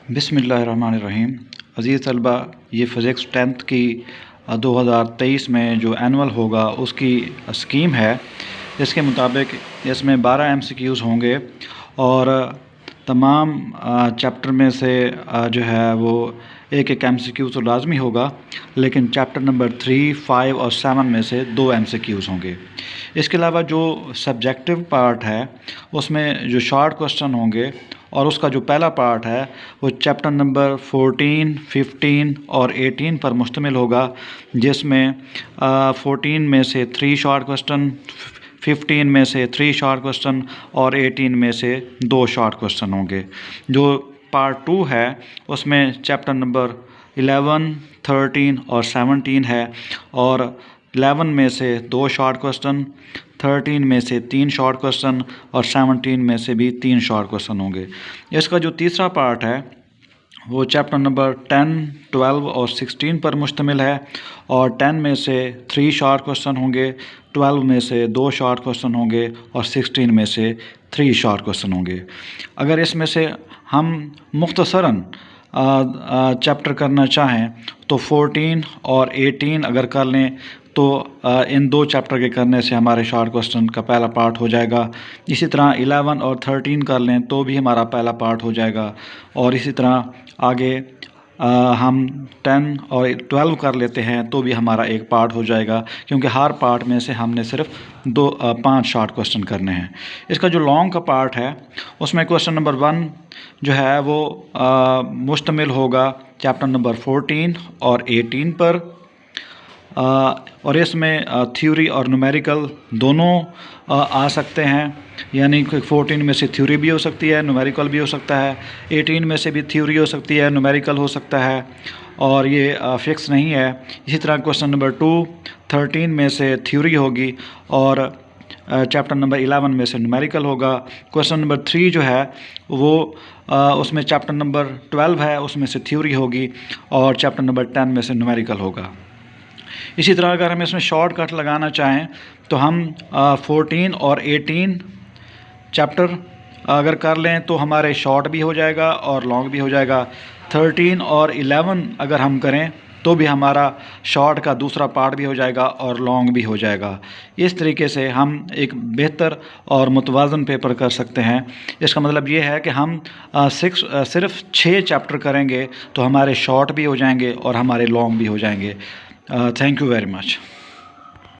बिस्मिल्लाहिर्रहमानिर्रहीम। अज़ीज़ तलबा, ये फ़िज़िक्स 10th की 2023 में जो एनुअल होगा उसकी स्कीम है। इसके मुताबिक इसमें 12 MCQs होंगे और तमाम चैप्टर में से जो है वो एक MCQ तो लाजमी होगा, लेकिन चैप्टर नंबर 3, 5 और 7 में से 2 MCQs होंगे। इसके अलावा जो सब्जेक्टिव पार्ट है उसमें जो शॉर्ट क्वेश्चन होंगे और उसका जो पहला पार्ट है वो चैप्टर नंबर 14, 15 और 18 पर मुश्तमिल होगा, जिसमें 14 में से 3 शॉर्ट क्वेश्चन, 15 में से 3 शॉर्ट क्वेश्चन और 18 में से 2 शॉर्ट क्वेश्चन होंगे। जो पार्ट 2 है उसमें चैप्टर नंबर 11, 13 और 17 है और 11 में से 2 शॉर्ट क्वेश्चन, 13 में से 3 शॉर्ट क्वेश्चन और 17 में से भी 3 शॉर्ट क्वेश्चन होंगे। इसका जो तीसरा पार्ट है वो चैप्टर नंबर 10, 12 और 16 पर मुश्तमिल है और 10 में से 3 शॉर्ट क्वेश्चन होंगे, 12 में से 2 शॉर्ट क्वेश्चन होंगे और 16 में से 3 शॉर्ट क्वेश्चन होंगे। अगर इसमें से हम मुख्तसरन चैप्टर करना चाहें तो 14 और 18 अगर कर लें तो इन 2 चैप्टर के करने से हमारे शॉर्ट क्वेश्चन का पहला पार्ट हो जाएगा। इसी तरह 11 और 13 कर लें तो भी हमारा पहला पार्ट हो जाएगा और इसी तरह आगे हम 10 और 12 कर लेते हैं तो भी हमारा एक पार्ट हो जाएगा, क्योंकि हर पार्ट में से हमने सिर्फ 5 शॉर्ट क्वेश्चन करने हैं। इसका जो लॉन्ग का पार्ट है उसमें क्वेश्चन नंबर 1 जो है वो मुश्तमिल होगा चैप्टर नंबर 14 और 18 पर और इसमें थ्योरी और न्यूमेरिकल दोनों आ सकते हैं, यानी कि 14 में से थ्योरी भी हो सकती है, न्यूमेरिकल भी हो सकता है, 18 में से भी थ्योरी हो सकती है, न्यूमेरिकल हो सकता है और ये फिक्स नहीं है। इसी तरह क्वेश्चन नंबर 2 13 में से थ्योरी होगी और चैप्टर नंबर 11 में से न्यूमेरिकल होगा। क्वेश्चन नंबर 3 जो है वो उसमें चैप्टर नंबर 12 है, उसमें से थ्योरी होगी और चैप्टर नंबर 10 में से न्यूमेरिकल होगा। इसी तरह अगर हम इसमें शॉर्टकट लगाना चाहें तो हम 14 और 18 चैप्टर अगर कर लें तो हमारे शॉर्ट भी हो जाएगा और लॉन्ग भी हो जाएगा। 13 और 11 अगर हम करें तो भी हमारा शॉर्ट का दूसरा पार्ट भी हो जाएगा और लॉन्ग भी हो जाएगा। इस तरीके से हम एक बेहतर और मुतवाज़न पेपर कर सकते हैं। इसका मतलब ये है कि हम सिर्फ 6 चैप्टर करेंगे तो हमारे शॉर्ट भी हो जाएंगे और हमारे लॉन्ग भी हो जाएंगे। Thank you very much.